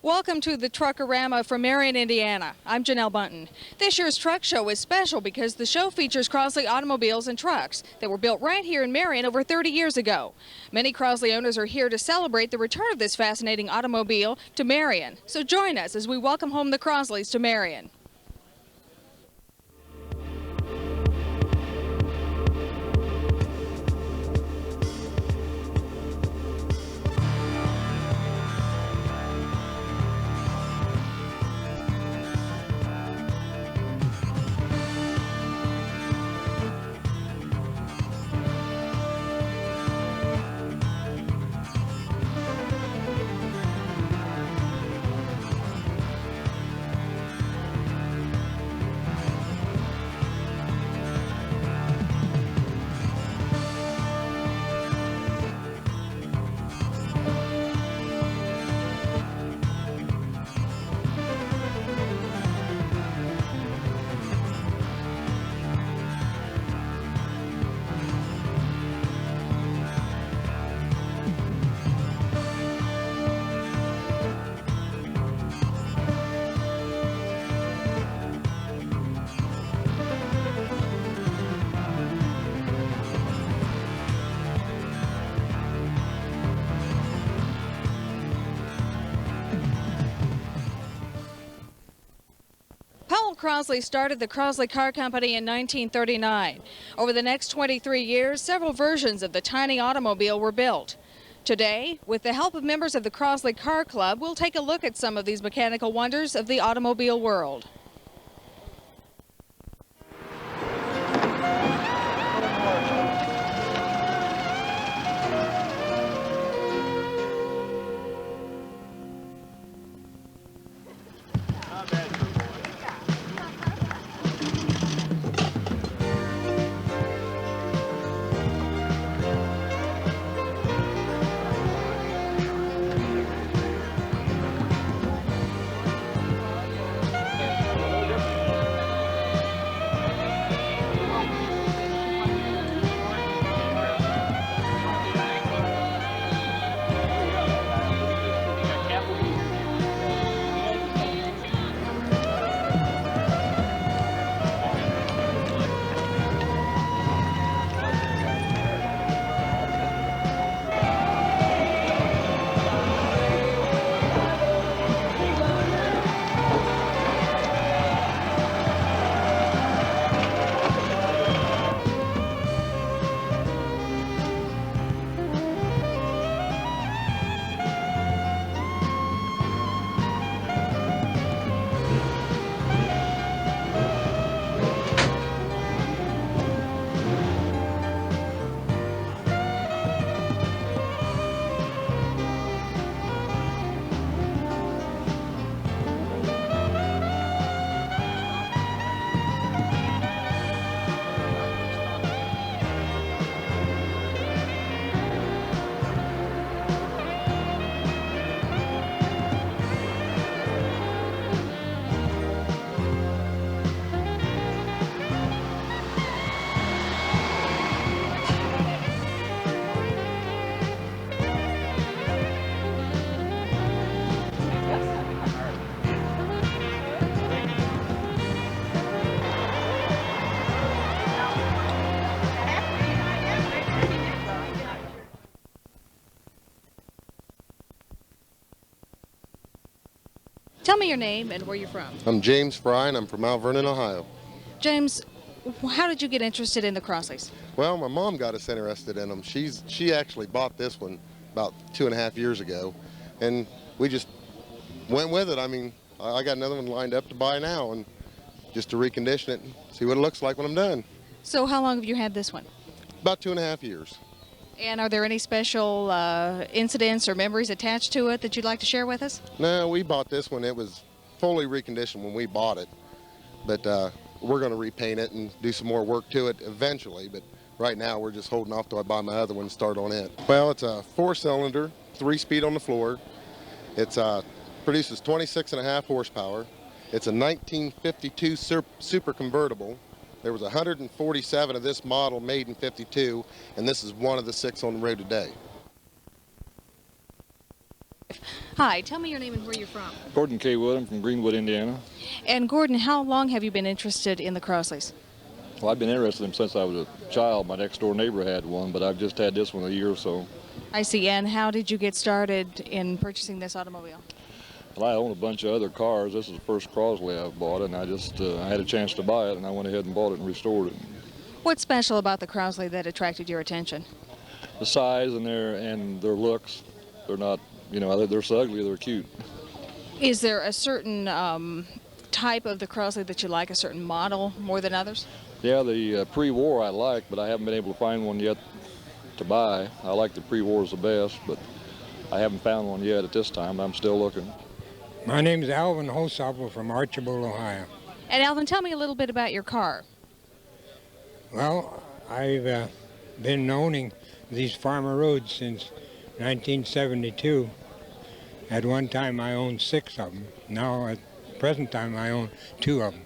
Welcome to the Truckorama from Marion, Indiana. I'm Janelle Bunton. This year's truck show is special because the show features Crosley automobiles and trucks that were built right here in Marion over 30 years ago. Many Crosley owners are here to celebrate the return of this fascinating automobile to Marion. So join us as we welcome home the Crosleys to Marion. Crosley started the Crosley Car Company in 1939. Over the next 23 years, several versions of the tiny automobile were built. Today, with the help of members of the Crosley Car Club, we'll take a look at some of these mechanical wonders of the automobile world. Tell me your name and where you're from. I'm James Fry, and I'm from Mount Vernon, Ohio. James, how did you get interested in the Crosleys? Well, my mom got us interested in them. She actually bought this one about 2.5 years ago, and we just went with it. I mean, I got another one lined up to buy now, and just to recondition it and see what it looks like when I'm done. So how long have you had this one? About 2.5 years. And are there any special incidents or memories attached to it that you'd like to share with us? No, we bought this one. It was fully reconditioned when we bought it, but we're going to repaint it and do some more work to it eventually, but right now we're just holding off till I buy my other one and start on it. Well, it's a 4-cylinder, 3-speed on the floor. It produces 26.5 horsepower. It's a 1952 super convertible. There was 147 of this model made in '52, and this is one of the 6 on the road today. Hi, tell me your name and where you're from. Gordon K. Wood. I'm from Greenwood, Indiana. And Gordon, how long have you been interested in the Crosleys? Well, I've been interested in them since I was a child. My next door neighbor had one, but I've just had this one a year or so. I see. And how did you get started in purchasing this automobile? Well, I own a bunch of other cars. This is the first Crosley I've bought, and I had a chance to buy it, and I went ahead and bought it and restored it. What's special about the Crosley that attracted your attention? The size and their looks. They're not, they're so ugly, they're cute. Is there a certain type of the Crosley that you like, a certain model more than others? Yeah, the pre-war I like, but I haven't been able to find one yet to buy. I like the pre-wars the best, but I haven't found one yet at this time. I'm still looking. My name is Alvin Hosopple from Archibald, Ohio. And Alvin, tell me a little bit about your car. Well, I've been owning these farmer roads since 1972. At one time I owned 6 of them. Now at the present time I own 2 of them.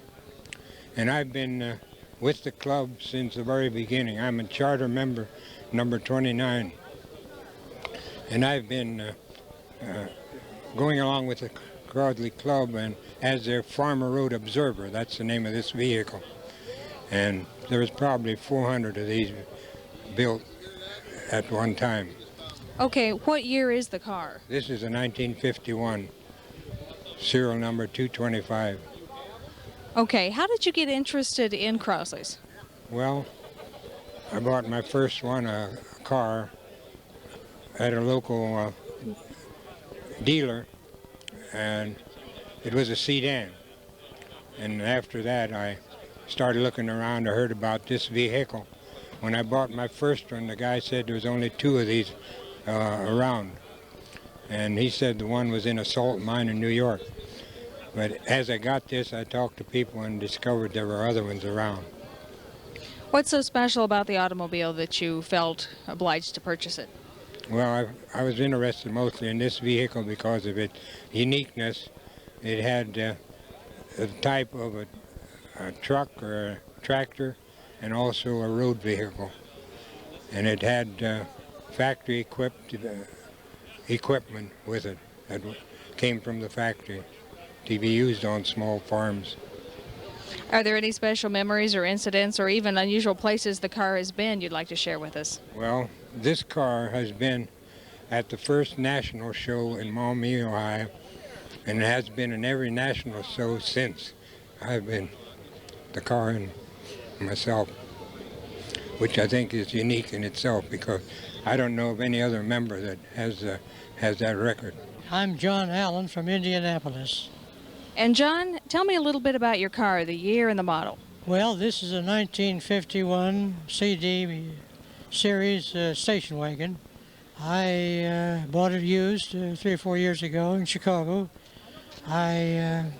And I've been with the club since the very beginning. I'm a charter member number 29. And I've been going along with the Crosley Club and as their farmer road observer. That's the name of this vehicle. And there was probably 400 of these built at one time. Okay, what year is the car? This is a 1951, serial number 225. Okay, how did you get interested in Crosleys? Well, I bought my first one, a car, at a local dealer, and it was a sedan. And after that, I started looking around. I heard about this vehicle. When I bought my first one, the guy said there was only 2 of these around. And he said the one was in a salt mine in New York. But as I got this, I talked to people and discovered there were other ones around. What's so special about the automobile that you felt obliged to purchase it? Well, I was interested mostly in this vehicle because of its uniqueness. It had a type of a truck or a tractor and also a road vehicle. And it had factory equipment with it that came from the factory to be used on small farms. Are there any special memories or incidents or even unusual places the car has been you'd like to share with us? Well, this car has been at the first national show in Maumee, Ohio, and it has been in every national show since. I've been the car and myself, which I think is unique in itself because I don't know of any other member that has that record. I'm John Allen from Indianapolis. And John, tell me a little bit about your car, the year and the model. Well, this is a 1951 CD series station wagon. I bought it used 3 or 4 years ago in Chicago. I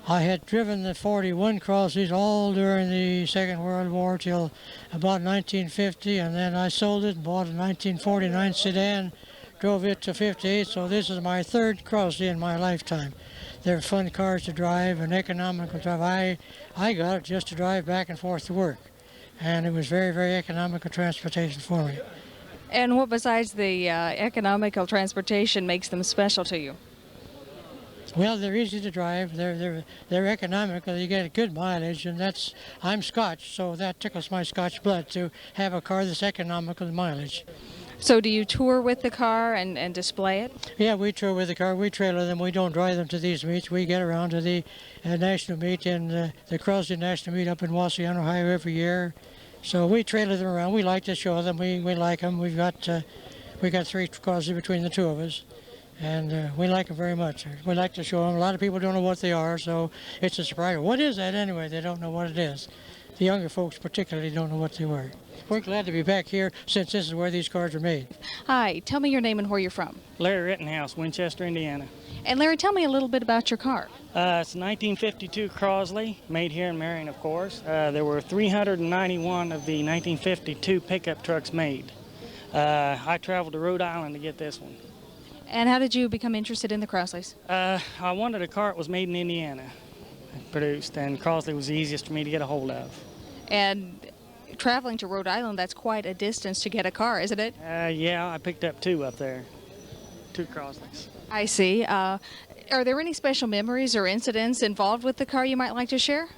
had driven the 41 Crosleys all during the Second World War till about 1950, and then I sold it and bought a 1949 sedan, drove it to 58, so this is my 3rd Crosley in my lifetime. They're fun cars to drive and economical to drive. I got it just to drive back and forth to work, and it was very, very economical transportation for me. And what besides the economical transportation makes them special to you? Well, they're easy to drive. They're economical. You get good mileage, and I'm Scotch, so that tickles my Scotch blood to have a car that's economical in mileage. So do you tour with the car and display it? Yeah, we tour with the car. We trailer them. We don't drive them to these meets. We get around to the national meet and the Crosley National Meet up in Waseon, Ohio every year. So we trailer them around. We like to show them. We like them. We got 3 Crosley between the 2 of us. And we like them very much. We like to show them. A lot of people don't know what they are, so it's a surprise. What is that anyway? They don't know what it is. The younger folks particularly don't know what they were. We're glad to be back here since this is where these cars are made. Hi, tell me your name and where you're from. Larry Rittenhouse, Winchester, Indiana. And Larry, tell me a little bit about your car. It's a 1952 Crosley, made here in Marion, of course. There were 391 of the 1952 pickup trucks made. I traveled to Rhode Island to get this one. And how did you become interested in the Crosleys? I wanted a car that was made in Indiana, produced, and Crosley was the easiest for me to get a hold of. And traveling to Rhode Island, that's quite a distance to get a car, isn't it? Yeah, I picked up 2 up there, 2 Crosleys. I see. Are there any special memories or incidents involved with the car you might like to share?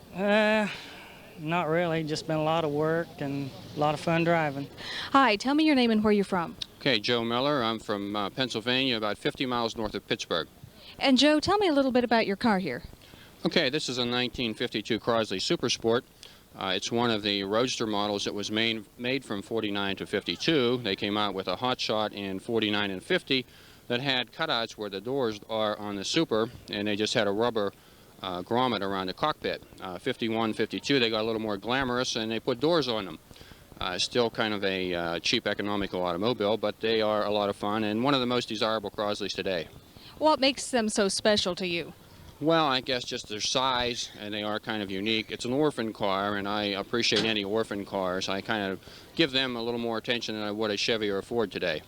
Not really, just been a lot of work and a lot of fun driving. Hi, tell me your name and where you're from. Okay, Joe Miller. I'm from Pennsylvania, about 50 miles north of Pittsburgh. And Joe, tell me a little bit about your car here. Okay, this is a 1952 Crosley Super Sport. It's one of the roadster models that was made from 49 to 52. They came out with a hot shot in 49 and 50 that had cutouts where the doors are on the Super, and they just had a rubber grommet around the cockpit. 51, 52, they got a little more glamorous, and they put doors on them. Still kind of a cheap, economical automobile, but they are a lot of fun and one of the most desirable Crosleys today. What makes them so special to you? Well, I guess just their size, and they are kind of unique. It's an orphan car, and I appreciate any orphan cars. I kind of give them a little more attention than I would a Chevy or a Ford today.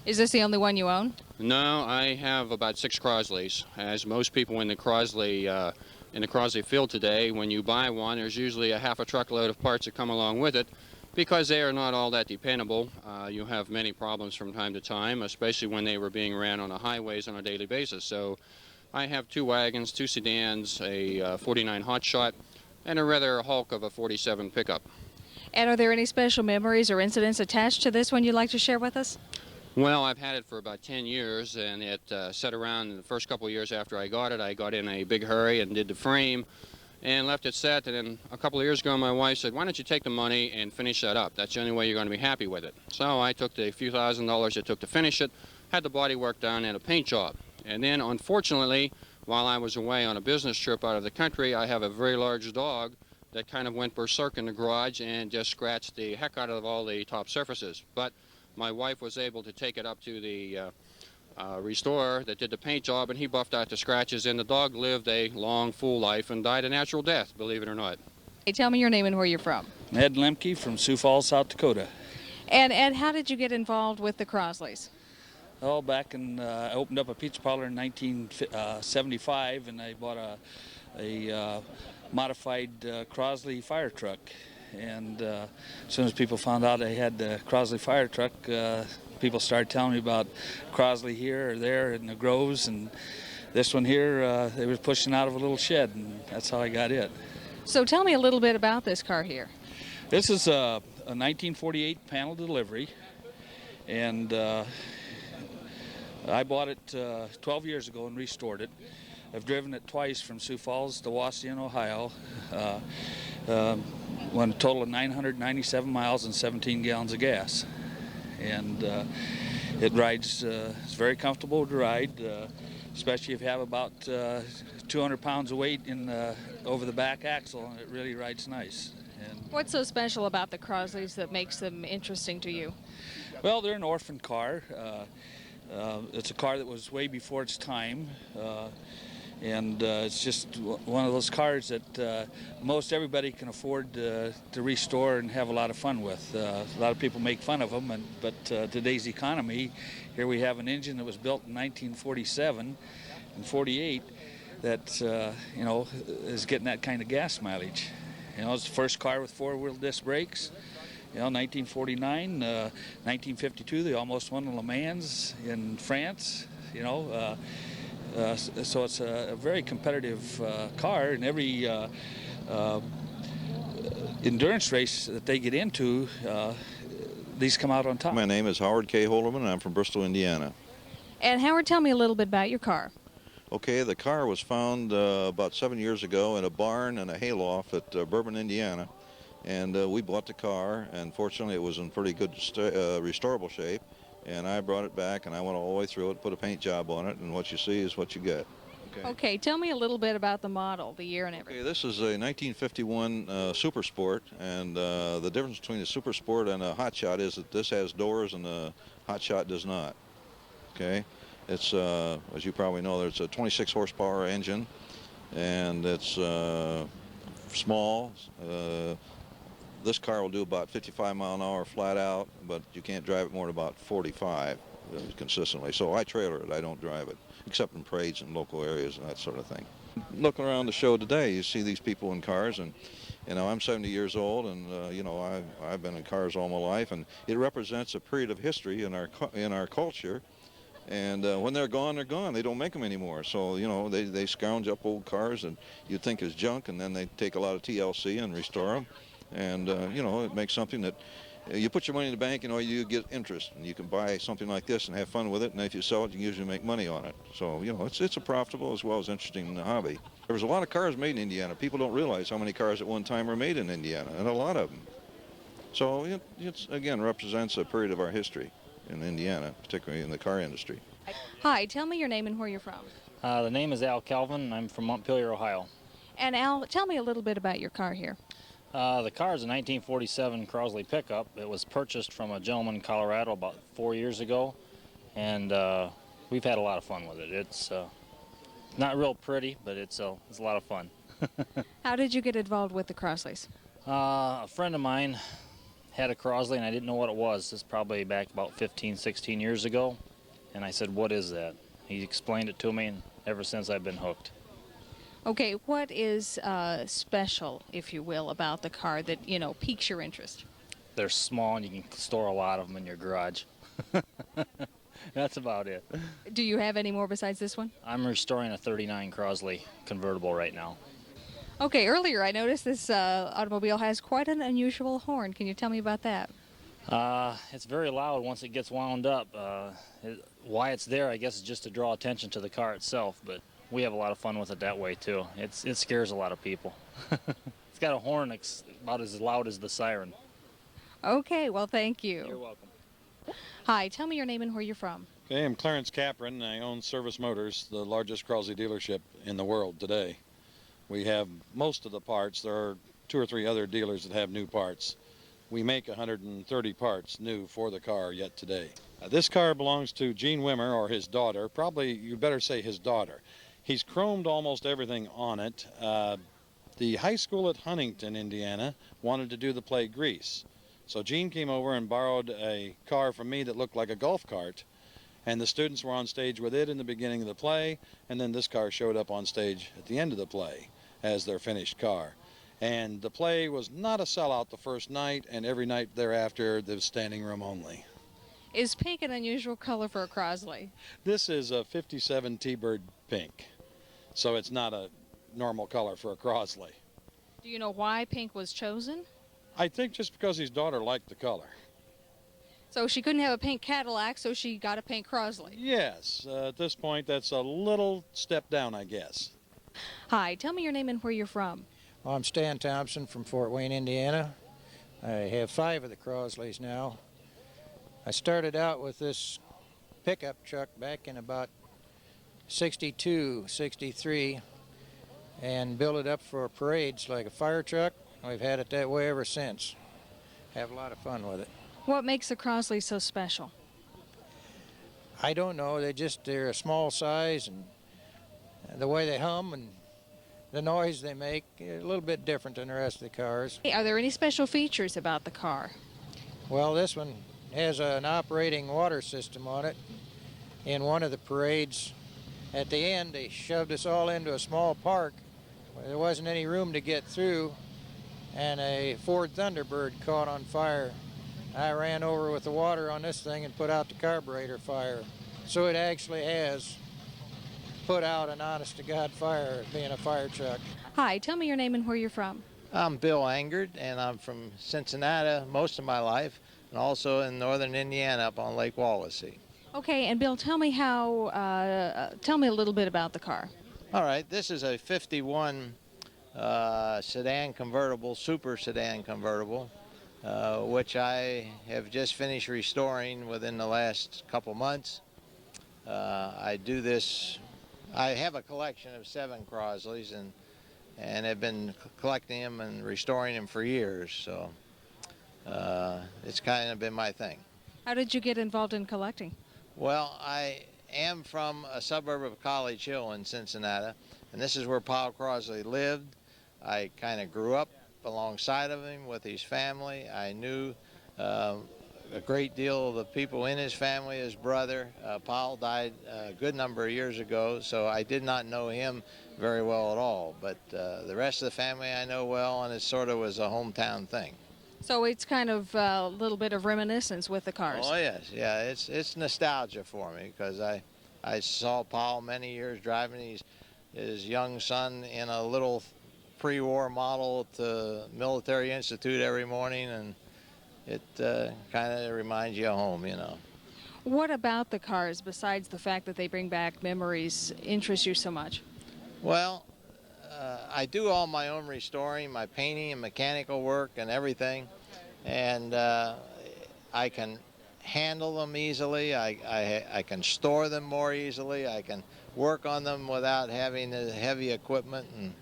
Is this the only one you own? No, I have about 6 Crosleys. As most people in the Crosley field today, when you buy one, there's usually a half a truckload of parts that come along with it. Because they are not all that dependable, you have many problems from time to time, especially when they were being ran on the highways on a daily basis. So I have 2 wagons, 2 sedans, a 49 Hotshot, and a rather hulk of a 47 pickup. And are there any special memories or incidents attached to this one you'd like to share with us? Well, I've had it for about 10 years, and it sat around in the first couple of years after I got it. I got in a big hurry and did the frame and left it set, and then a couple of years ago my wife said, why don't you take the money and finish that up? That's the only way you're going to be happy with it. So I took the few $1,000s it took to finish it, had the body work done and a paint job. And then unfortunately, while I was away on a business trip out of the country, I have a very large dog that kind of went berserk in the garage and just scratched the heck out of all the top surfaces. But my wife was able to take it up to the restorer that did the paint job, and he buffed out the scratches, and the dog lived a long, full life and died a natural death, believe it or not. Hey, tell me your name and where you're from. Ed Lemke from Sioux Falls, South Dakota. And Ed, how did you get involved with the Crosleys? Oh, back in, I opened up a pizza parlor in 1975, and I bought a modified Crosley fire truck. And as soon as people found out I had the Crosley fire truck, people started telling me about Crosley here or there in the groves, and this one here, they were pushing out of a little shed, and that's how I got it. So tell me a little bit about this car here. This is a 1948 panel delivery, and I bought it 12 years ago and restored it. I've driven it twice from Sioux Falls to Wauseon, Ohio. Went a total of 997 miles and 17 gallons of gas. And it rides, it's very comfortable to ride, especially if you have about 200 pounds of weight over the back axle, and it really rides nice. And What's so special about the Crosleys that makes them interesting to you? well, they're an orphan car. It's a car that was way before its time. And it's just one of those cars that most everybody can afford to restore and have a lot of fun with. A lot of people make fun of them, but today's economy, here we have an engine that was built in 1947 and 48 that you know, is getting that kind of gas mileage. You know, it's the first car with 4-wheel disc brakes. You know, 1949, 1952, they almost won the Le Mans in France. You know. So it's a very competitive car, and every endurance race that they get into, these come out on top. My name is Howard K. Holderman, and I'm from Bristol, Indiana. And Howard, tell me a little bit about your car. Okay, the car was found about 7 years ago in a barn and a hayloft at Bourbon, Indiana, and we bought the car, and fortunately it was in pretty good restorable shape. And I brought it back, and I went all the way through it, put a paint job on it, and what you see is what you get. Okay, tell me a little bit about the model, the year and everything. Okay, this is a 1951 Super Sport, and the difference between a Super Sport and a Hotshot is that this has doors and the Hotshot does not. Okay, it's as you probably know, there's a 26 horsepower engine, and it's small. This car will do about 55 mile an hour flat out, but you can't drive it more than about 45 consistently. So I trailer it, I don't drive it, except in parades and local areas and that sort of thing. Looking around the show today, you see these people in cars, and you know, I'm 70 years old, and you know, I've been in cars all my life, and it represents a period of history in our culture And when they're gone, they're gone. They don't make them anymore. So, you know, they scrounge up old cars and you'd think is junk, and then they take a lot of TLC and restore them. And, you know, it makes something that you put your money in the bank, you know, you get interest. And you can buy something like this and have fun with it. And if you sell it, you can usually make money on it. So, you know, it's a profitable as well as interesting hobby. There was a lot of cars made in Indiana. People don't realize how many cars at one time were made in Indiana, and a lot of them. So it again represents a period of our history in Indiana, particularly in the car industry. Hi, tell me your name and where you're from. The name is Al Kelvin. I'm from Montpelier, Ohio. And Al, tell me a little bit about your car here. The car is a 1947 Crosley pickup. It was purchased from a gentleman in Colorado about 4 years ago, and we've had a lot of fun with it. It's not real pretty, but it's a lot of fun. How did you get involved with the Crosleys? A friend of mine had a Crosley, and I didn't know what it was. This is probably back about 15, 16 years ago. And I said, "What is that?" He explained it to me, and ever since I've been hooked. Okay, what is special, if you will, about the car that, you know, piques your interest? They're small, and you can store a lot of them in your garage. That's about it. Do you have any more besides this one? I'm restoring a 39 Crosley convertible right now. Okay, earlier I noticed this automobile has quite an unusual horn. Can you tell me about that? It's very loud once it gets wound up. Why it's there, I guess, is just to draw attention to the car itself, but we have a lot of fun with it that way, too. It scares a lot of people. It's got a horn that's about as loud as the siren. Okay, well, thank you. You're welcome. Hi, tell me your name and where you're from. Okay, I'm Clarence Capron, and I own Service Motors, the largest Crosley dealership in the world today. We have most of the parts. There are 2 or 3 other dealers that have new parts. We make 130 parts new for the car yet today. This car belongs to Gene Wimmer, or his daughter. Probably you'd better say his daughter. He's chromed almost everything on it. The high school at Huntington, Indiana, wanted to do the play Grease. So Gene came over and borrowed a car from me that looked like a golf cart, and the students were on stage with it in the beginning of the play, and then this car showed up on stage at the end of the play as their finished car. And the play was not a sellout the first night, and every night thereafter there was standing room only. Is pink an unusual color for a Crosley? This is a 57 T-Bird pink, so it's not a normal color for a Crosley. Do you know why pink was chosen? I think just because his daughter liked the color. So she couldn't have a pink Cadillac, so she got a pink Crosley. Yes, at this point that's a little step down, I guess. Hi, tell me your name and where you're from. Well, I'm Stan Thompson from Fort Wayne, Indiana. I have 5 of the Crosleys now. I started out with this pickup truck back in about 62, 63, and built it up for parades like a fire truck. We've had it that way ever since. Have a lot of fun with it. What makes the Crosley so special? I don't know. They're a small size, and the way they hum and the noise they make is a little bit different than the rest of the cars. Are there any special features about the car? Well, this one has an operating water system on it. In one of the parades, at the end, they shoved us all into a small park where there wasn't any room to get through, and a Ford Thunderbird caught on fire. I ran over with the water on this thing and put out the carburetor fire. So it actually has put out an honest-to-God fire, being a fire truck. Hi, tell me your name and where you're from. I'm Bill Angert, and I'm from Cincinnati most of my life, and also in northern Indiana up on Lake Wawasee. Okay, and Bill, tell me tell me a little bit about the car. All right, this is a 51 sedan convertible, super sedan convertible, which I have just finished restoring within the last couple months. I do this. I have a collection of 7 Crosleys and have been collecting them and restoring them for years, so it's kind of been my thing. How did you get involved in collecting? Well, I am from a suburb of College Hill in Cincinnati, and this is where Paul Crosley lived. I kind of grew up alongside of him with his family. I knew a great deal of the people in his family. His brother, Paul, died a good number of years ago, so I did not know him very well at all. But the rest of the family I know well, and it sort of was a hometown thing. So it's kind of a little bit of reminiscence with the cars. Oh yes, yeah, it's nostalgia for me because I saw Paul many years driving his young son in a little pre-war model to Military Institute every morning, and it kind of reminds you of home, you know. What about the cars, besides the fact that they bring back memories, interests you so much? Well, I do all my own restoring, my painting and mechanical work and everything, and I can handle them easily. I can store them more easily. I can work on them without having the heavy equipment, and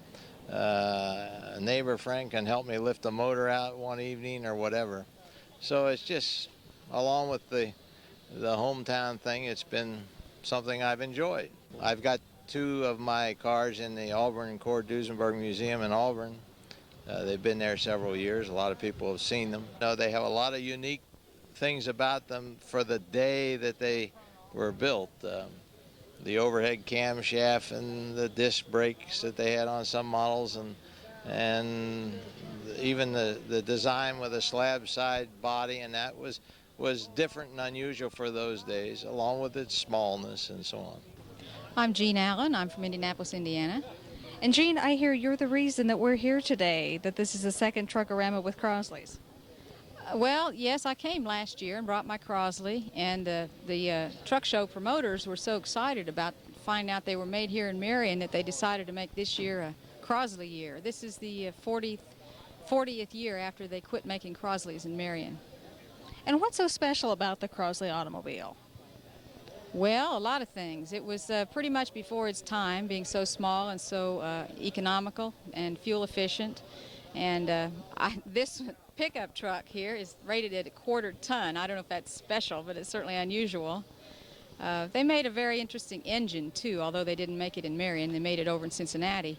a neighbor friend can help me lift the motor out one evening or whatever. So it's just, along with the hometown thing, it's been something I've enjoyed. I've got 2 of my cars in the Auburn Cord Duesenberg Museum in Auburn. They've been there several years. A lot of people have seen them. You know, they have a lot of unique things about them for the day that they were built. The overhead camshaft and the disc brakes that they had on some models, and even the design with a slab side body, and that was different and unusual for those days, along with its smallness and so on. I'm Jean Allen. I'm from Indianapolis, Indiana. And Jean, I hear you're the reason that we're here today, that this is the second Truckorama with Crosley's. Well, yes, I came last year and brought my Crosley, and the truck show promoters were so excited about finding out they were made here in Marion that they decided to make this year a Crosley year. This is the 40th year after they quit making Crosleys in Marion. And what's so special about the Crosley automobile? Well, a lot of things. It was pretty much before its time, being so small and so economical and fuel efficient. And this pickup truck here is rated at 1/4 ton. I don't know if that's special, but it's certainly unusual. They made a very interesting engine, too, although they didn't make it in Marion. They made it over in Cincinnati.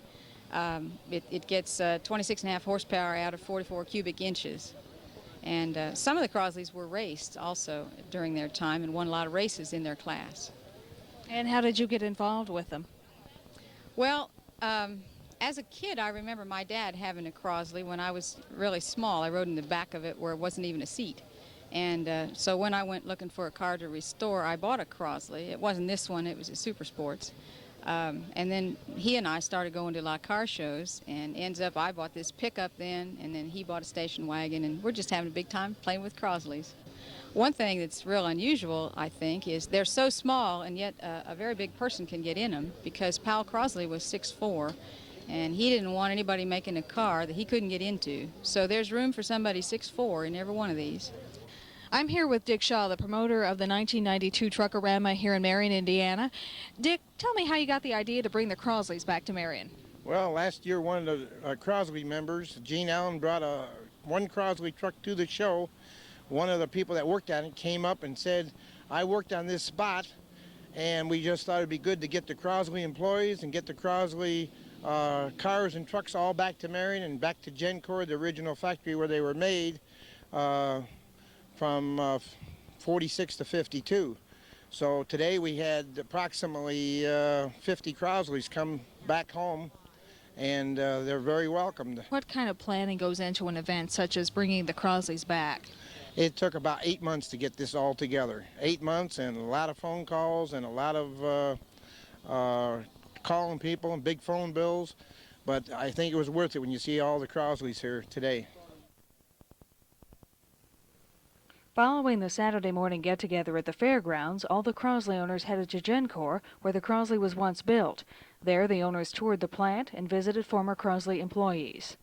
It gets 26.5 horsepower out of 44 cubic inches. And some of the Crosleys were raced also during their time and won a lot of races in their class. And how did you get involved with them? Well, as a kid, I remember my dad having a Crosley when I was really small. I rode in the back of it where it wasn't even a seat. And so when I went looking for a car to restore, I bought a Crosley. It wasn't this one, it was a Super Sports. And then he and I started going to a lot of car shows, and ends up I bought this pickup then, and then he bought a station wagon, and we're just having a big time playing with Crosleys. One thing that's real unusual, I think, is they're so small, and yet a very big person can get in them, because Powell Crosley was 6'4", and he didn't want anybody making a car that he couldn't get into. So there's room for somebody 6'4" in every one of these. I'm here with Dick Shaw, the promoter of the 1992 Truckorama here in Marion, Indiana. Dick, tell me how you got the idea to bring the Crosleys back to Marion. Well, last year one of the Crosley members, Gene Allen, brought one Crosley truck to the show. One of the people that worked on it came up and said, I worked on this spot, and we just thought it'd be good to get the Crosley employees and get the Crosley cars and trucks all back to Marion and back to Gencor, the original factory where they were made. From 46 to 52. So today we had approximately 50 Crosleys come back home, and they're very welcomed. What kind of planning goes into an event such as bringing the Crosleys back? It took about 8 months to get this all together. 8 months and a lot of phone calls and a lot of calling people and big phone bills, but I think it was worth it when you see all the Crosleys here today. Following the Saturday morning get-together at the fairgrounds, all the Crosley owners headed to Gencor, where the Crosley was once built. There, the owners toured the plant and visited former Crosley employees.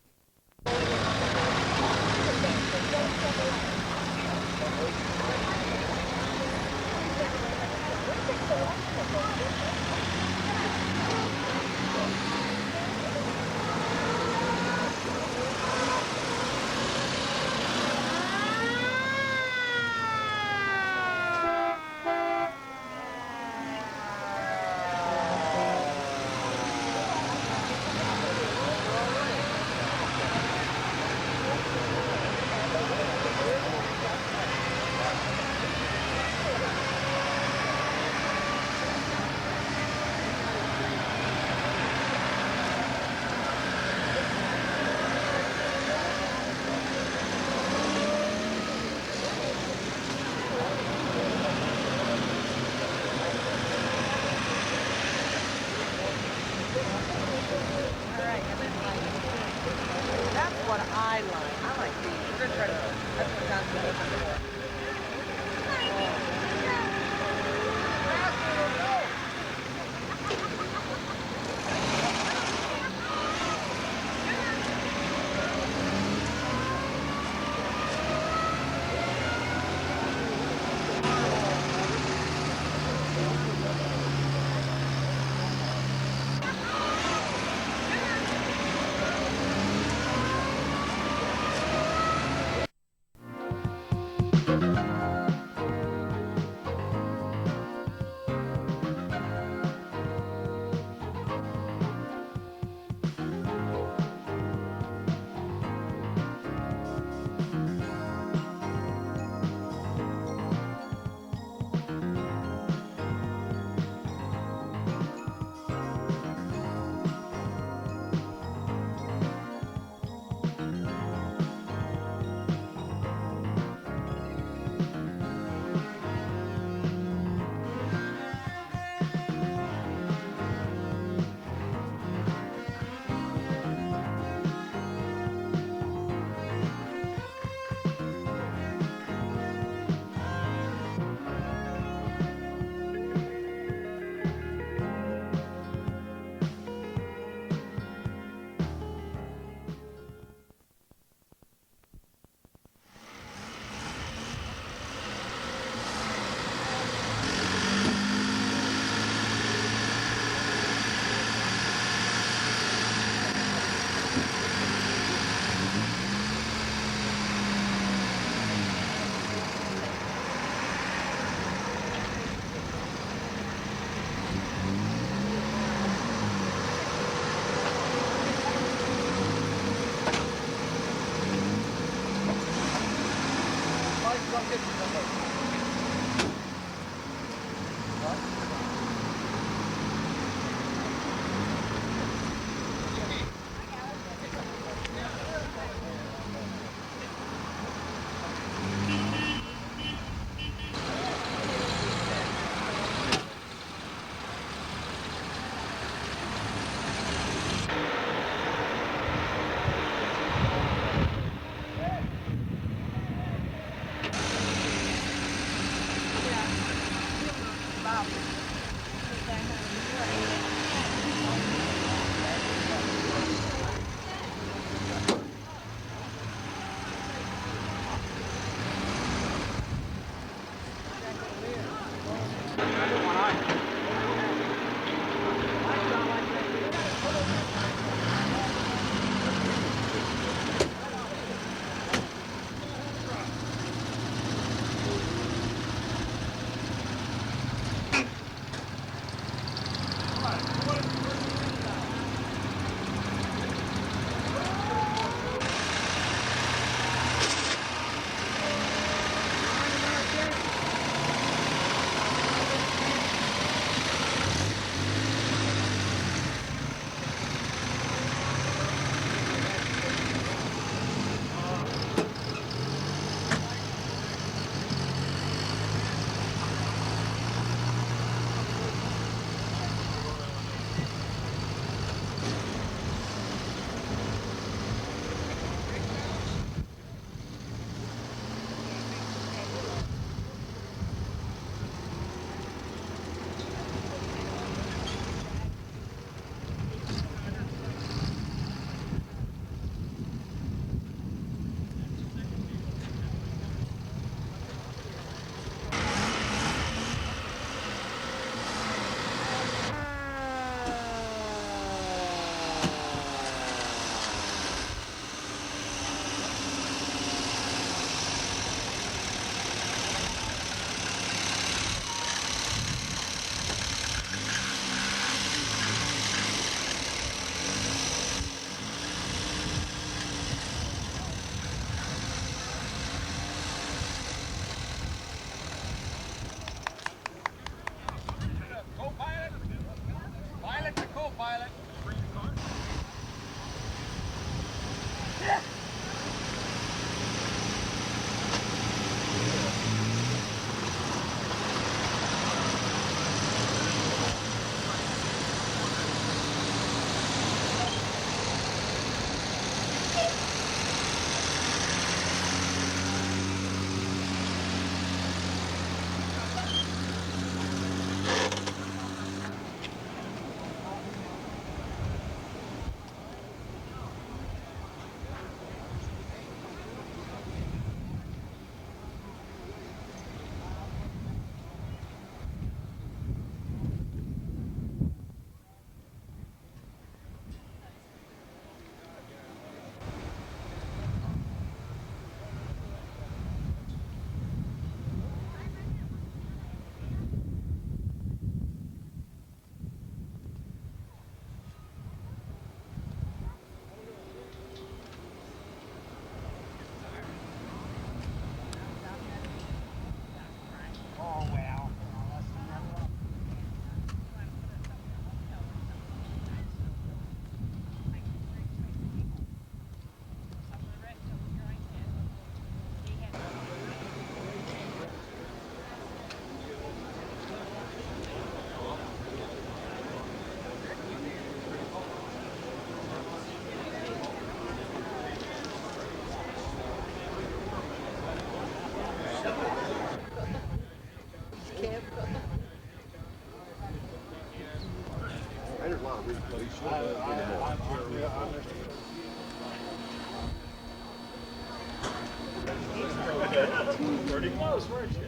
Pretty close, weren't you?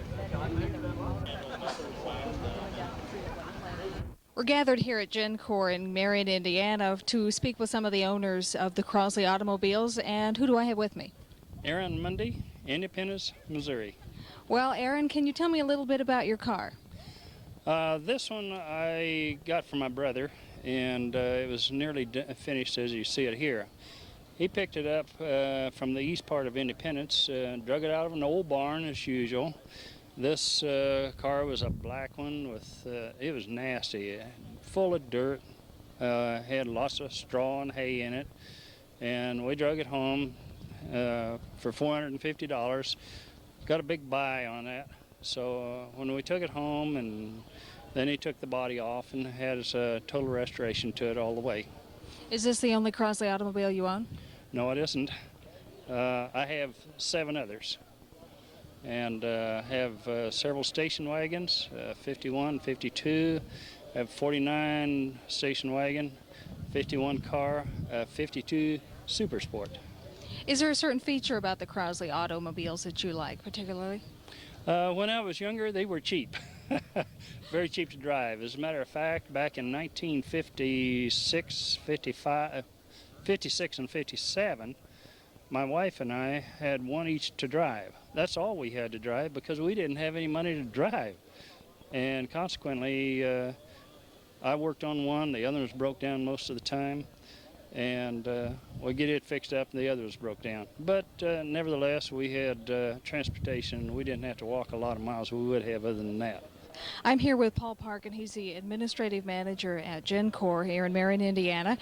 We're gathered here at GenCorp in Marion, Indiana to speak with some of the owners of the Crosley automobiles. And who do I have with me? Aaron Mundy, Independence, Missouri. Well, Aaron, can you tell me a little bit about your car? This one I got from my brother, and it was nearly finished as you see it here. He picked it up from the east part of Independence, drug it out of an old barn as usual. This car was a black one with, it was nasty, full of dirt, had lots of straw and hay in it, and we drug it home for $450. Got a big buy on that. So when we took it home, and then he took the body off and had us a total restoration to it all the way. Is this the only Crosley automobile you own? No, it isn't. I have 7 others, and have several station wagons, 51, 52, have 49 station wagon, 51 car, 52 Super Sport. Is there a certain feature about the Crosley automobiles that you like particularly? When I was younger, they were cheap. Very cheap to drive. As a matter of fact, back in 1956, 55, 56 and 57, my wife and I had one each to drive. That's all we had to drive because we didn't have any money to drive. And consequently, I worked on one, the others broke down most of the time, and we get it fixed up and the others broke down. But nevertheless, we had transportation. We didn't have to walk a lot of miles we would have other than that. I'm here with Paul Park, and he's the administrative manager at GenCorp here in Marion, Indiana.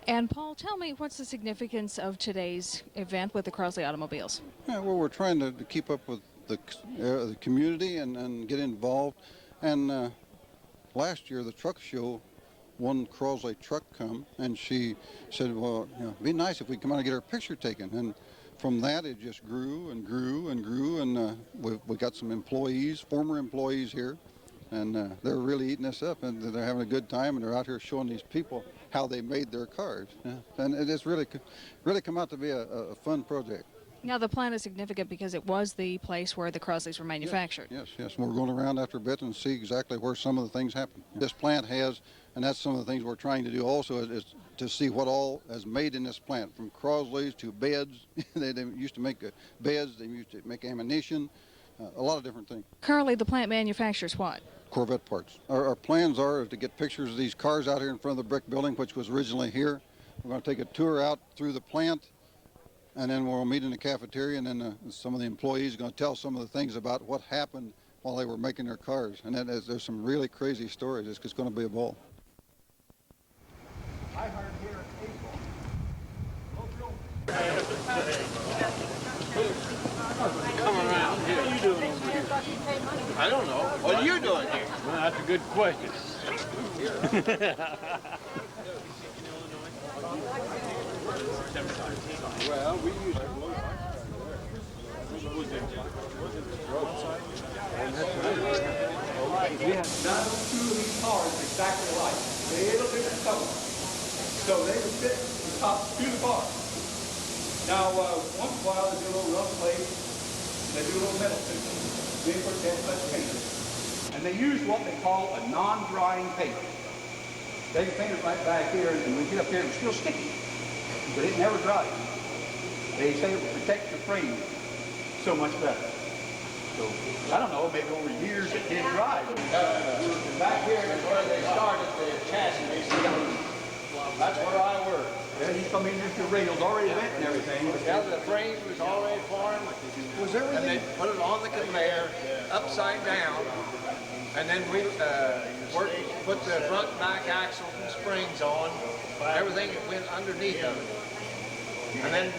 And Paul, tell me, what's the significance of today's event with the Crosley automobiles? Yeah, well, we're trying to keep up with the community and get involved. And last year, the truck show, one Crosley truck come, and she said, well, you know, it'd be nice if we come out and get our picture taken. And from that, it just grew and grew and grew, and we got some employees, former employees here, and they're really eating us up, and they're having a good time, and they're out here showing these people how they made their cars. Yeah. And it's really come out to be a fun project. Now, the plant is significant because it was the place where the Crosleys were manufactured. Yes. We're going around after a bit and see exactly where some of the things happen. This plant has, and that's some of the things we're trying to do also, is to see what all is made in this plant, from Crosleys to beds. They used to make beds, they used to make ammunition, a lot of different things. Currently, the plant manufactures what? Corvette parts. Our plans are to get pictures of these cars out here in front of the brick building, which was originally here. We're going to take a tour out through the plant, and then we'll meet in the cafeteria, and then some of the employees are going to tell some of the things about what happened while they were making their cars. And there's some really crazy stories. It's going to be a ball. I don't know. What are you doing here? Well, that's a good question. Well, we use We have none of two of these cars exactly alike. They're a little different color. So they would fit the top to the car. Now, once in a while they do a little rough plate. They do a little metal to it. They put that much paint. And they use what they call a non-drying paint. They paint it right back here, and when we get up here, it's still sticky. But it never dries. They say it will protect the frame so much better. So, I don't know, maybe over years it did dry. Back here is where they started the chassis. That's where I work. Yeah, you come in just your rails already bent and everything. Yeah, the frame was already formed. Was everything? And they put it on the conveyor, upside down, and then we put the front and back axles and springs on. Everything went underneath of it. And then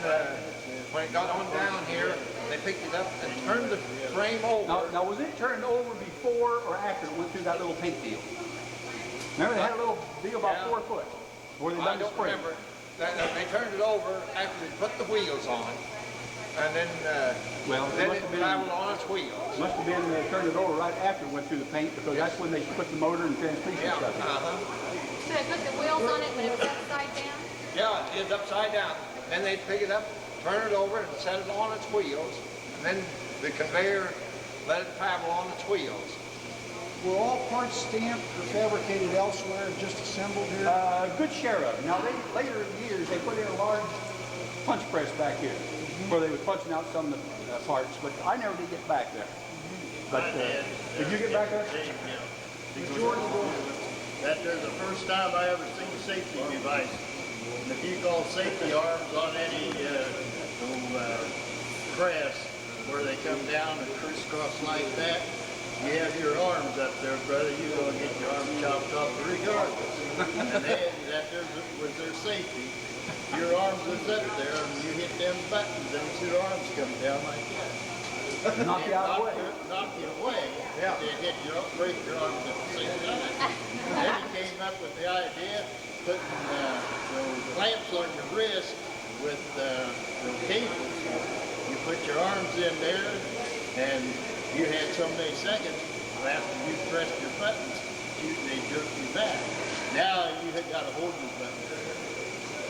when it got on down here, they picked it up and turned the frame over. Now was it turned over before or after it went through that little paint deal? Remember they had a little deal about 4 foot where they done the spray. Remember. They turned it over after they put the wheels on, and then it traveled on its wheels. Must have been turned it over right after it went through the paint, because that's when they put the motor and transmission stuff in. So they put the wheels on it when it was upside down? Yeah, it's upside down. Then they pick it up, turn it over, and set it on its wheels, and then the conveyor let it travel on its wheels. Were all parts stamped or fabricated elsewhere, just assembled here? A good share of them. Now, later years, they put in a large punch press back here, where they were punching out some of the parts, but I never did get back there. But did you get back there? George, that there's the first time I ever seen a safety device. And if you call safety arms on any press where they come down and crisscross like that, you have your arms up there, brother. You're going to get your arms chopped off regardless. And that was their safety. Your arms was up there, and you hit them buttons, and your arms come down like that. Knock you out of the way. Knock you away. Yeah. They hit your break your arms at the same time. Then he came up with the idea of putting those clamps on your wrist with the cables. You put your arms in there, and you had so many seconds after you pressed your buttons, they jerked you back. Now you had got a hold of the button.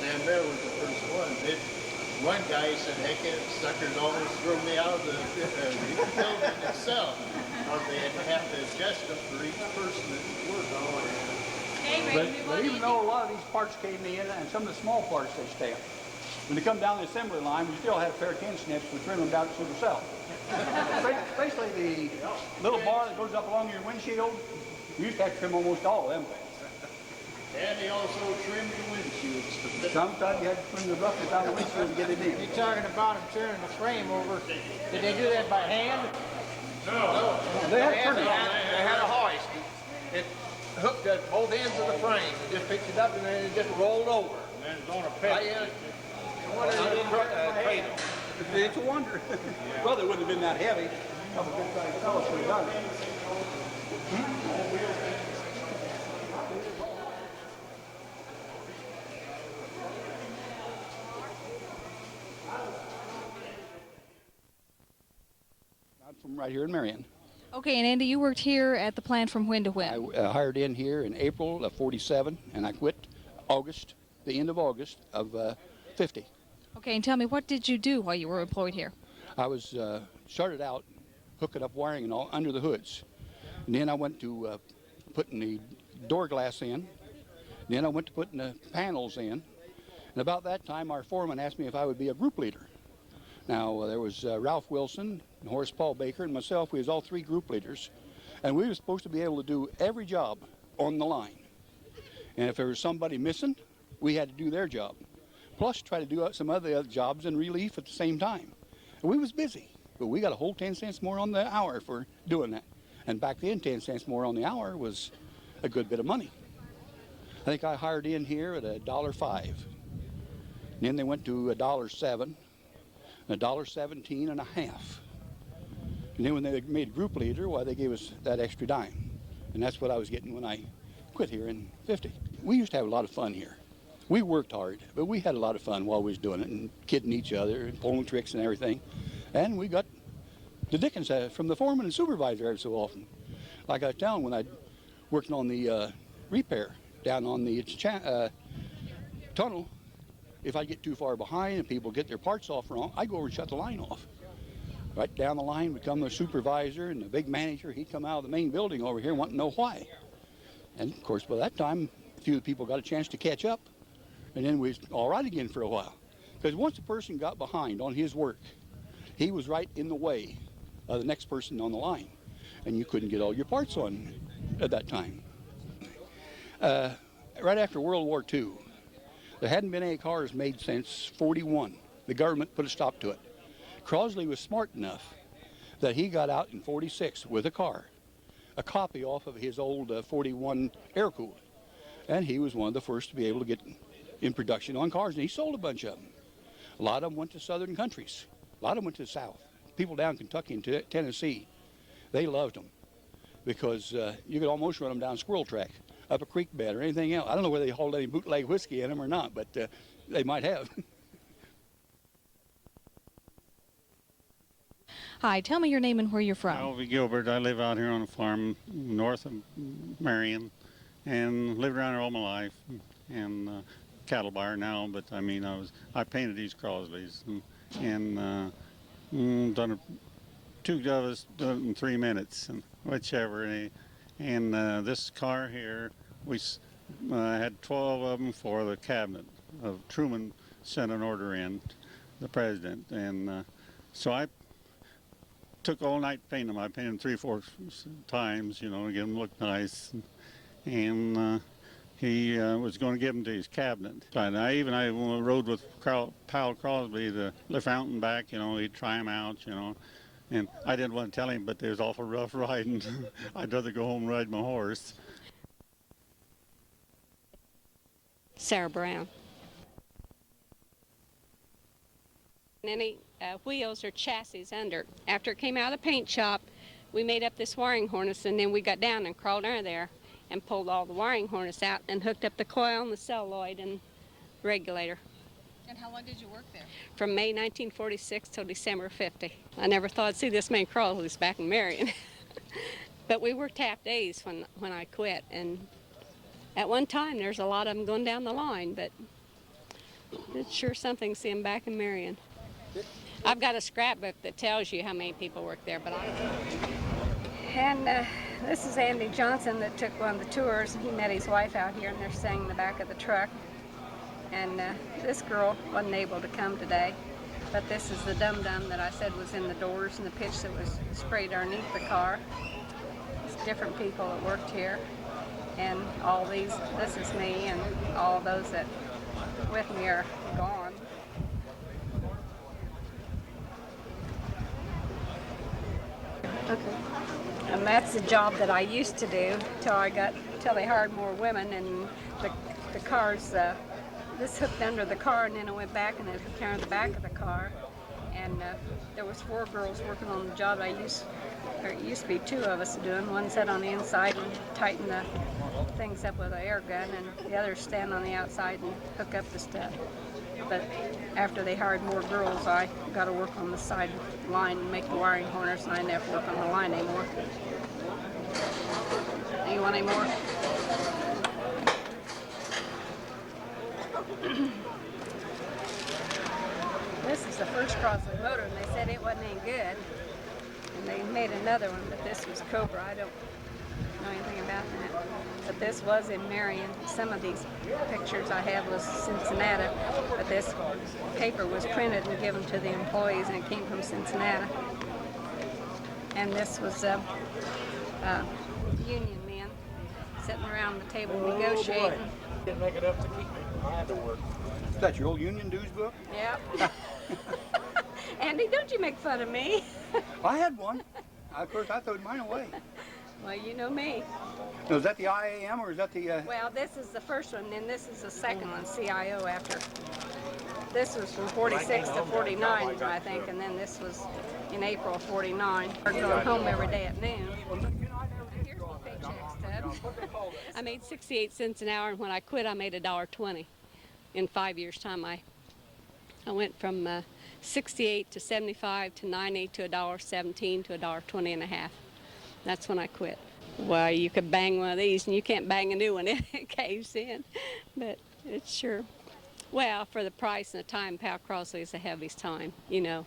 And there was the first one. One guy said, heck, that suckers almost threw me out of the building itself. Because they had to have to adjust them for each person that worked. But even though a lot of these parts came in, and some of the small parts they stamped, when they come down the assembly line, we still had a pair of 10 snips, we trim them down to the south. Basically, the little bar that goes up along your windshield, you used to have to trim almost all of them things. And they also trimmed the windshields. Sometimes you had to trim the roughness out of the windshield to get it in. You're talking about them turning the frame over. Did they do that by hand? No. They had a hoist. It hooked at both ends of the frame. It just picked it up and then it just rolled over. And it's on a pedal. Cradle. It's a wonder. Well, they wouldn't have been that heavy. A couple good sized fellows could have done it. I'm from right here in Marion. Okay, and Andy, you worked here at the plant from when to when? I hired in here in April of '47, and I quit the end of August of '50. Okay, and tell me, what did you do while you were employed here? I was started out hooking up wiring and all under the hoods. And then I went to putting the door glass in. Then I went to putting the panels in. And about that time, our foreman asked me if I would be a group leader. Now, there was Ralph Wilson, Horace Paul Baker, and myself. We was all 3 group leaders. And we were supposed to be able to do every job on the line. And if there was somebody missing, we had to do their job. Plus try to do some other jobs in relief at the same time. And we was busy, but we got a whole 10 cents more on the hour for doing that. And back then, 10 cents more on the hour was a good bit of money. I think I hired in here at $1.05. And then they went to $1.07, $1.17 and a half. And then when they made group leader, why, they gave us that extra dime. And that's what I was getting when I quit here in '50. We used to have a lot of fun here. We worked hard, but we had a lot of fun while we was doing it and kidding each other and pulling tricks and everything. And we got the dickens from the foreman and supervisor every so often. Like I was telling when I working on the repair down on the tunnel, if I get too far behind and people get their parts off wrong, I go over and shut the line off. Right down the line would come the supervisor and the big manager. He'd come out of the main building over here and want to know why. And of course, by that time, a few people got a chance to catch up, and then we was all right again for a while. Because once a person got behind on his work, he was right in the way of the next person on the line, and you couldn't get all your parts on at that time. Right after World War II, there hadn't been any cars made since '41. The government put a stop to it. Crosley was smart enough that he got out in '46 with a car, a copy off of his old 41 air-cooled. And he was one of the first to be able to get in production on cars, and he sold a bunch of them. A lot of them went to southern countries. A lot of them went to the south. People down in Kentucky and Tennessee, they loved them because you could almost run them down squirrel track, up a creek bed or anything else. I don't know whether they hold any bootleg whiskey in them or not, but they might have. Hi, tell me your name and where you're from. Alvy Gilbert. I live out here on a farm north of Marion and lived around here all my life, and cattle buyer now, but I mean I painted these Crosleys and done two of us done it in 3 minutes, and whichever. And this car here, we had 12 of them for the cabinet. Truman sent an order in, the president, and so I took all night painting them. I painted them 3 or 4 times, you know, to get them look nice. And he was going to give them to his cabinet. And I rode with Pal Crosley to lift out and back, you know, he'd try them out, you know. And I didn't want to tell him, but it was awful rough riding. I'd rather go home and ride my horse. Sarah Brown. Any wheels or chassis under. After it came out of the paint shop, we made up this wiring harness, and then we got down and crawled under there and pulled all the wiring harness out and hooked up the coil and the celluloid and regulator. And how long did you work there? From May 1946 till December '50. I never thought I'd see this many Crosleys back in Marion. But we worked half days when I quit, and at one time there's a lot of them going down the line, but it's sure something to see them back in Marion. I've got a scrapbook that tells you how many people work there, but I don't know. And this is Andy Johnson that took one of the tours, and he met his wife out here, and they're staying in the back of the truck. And this girl wasn't able to come today, but this is the dum-dum that I said was in the doors and the pitch that was sprayed underneath the car. It's different people that worked here, and all these, this is me, and all those that with me are gone. Okay. And that's the job that I used to do till they hired more women, and the cars, this hooked under the car, and then it went back and it hooked under the back of the car. And there was 4 girls working on the job. It used to be 2 of us doing. One sat on the inside and tighten the things up with an air gun, and the others stand on the outside and hook up the stuff. But after they hired more girls, I got to work on the side line and make the wiring harness, and I didn't have to work on the line anymore. Do you want any more? This is the first Crosley motor, and they said it wasn't any good. And they made another one, but this was Cobra. I don't know anything about that. But this was in Marion. Some of these pictures I have was Cincinnati, but this paper was printed and given to the employees, and it came from Cincinnati. And this was union men sitting around the table negotiating. Didn't make enough to keep me. I had to work. Is that your old union dues book? Yep. Andy, don't you make fun of me. I had one. Of course, I threw mine away. Well, you know me. Now, is that the IAM or is that the... Well, this is the first one, and this is the second one, CIO after. This was from 46 to 49, I think, and then this was in April of 49. I was going home every day at noon. Here's my paycheck stub. I made 68 cents an hour, and when I quit, I made $1.20. In 5 years' time, I went from 68 to 75 to 90 to $1.17 to $1.20 and a half. That's when I quit. Well, you could bang one of these, and you can't bang a new one. It caves in, but it's sure. Well, for the price and the time, Pal Crosley is ahead of his time, you know.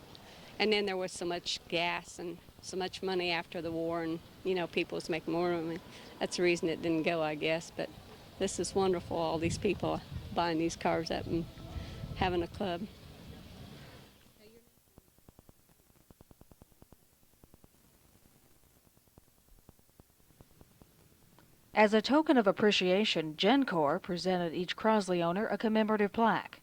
And then there was so much gas and so much money after the war, and, you know, people was making more money. That's the reason it didn't go, I guess. But this is wonderful, all these people buying these cars up and having a club. As a token of appreciation, GenCorp presented each Crosley owner a commemorative plaque.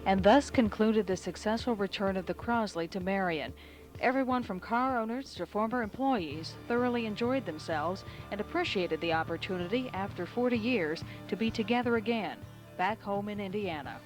And thus concluded the successful return of the Crosley to Marion. Everyone from car owners to former employees thoroughly enjoyed themselves and appreciated the opportunity after 40 years to be together again, back home in Indiana.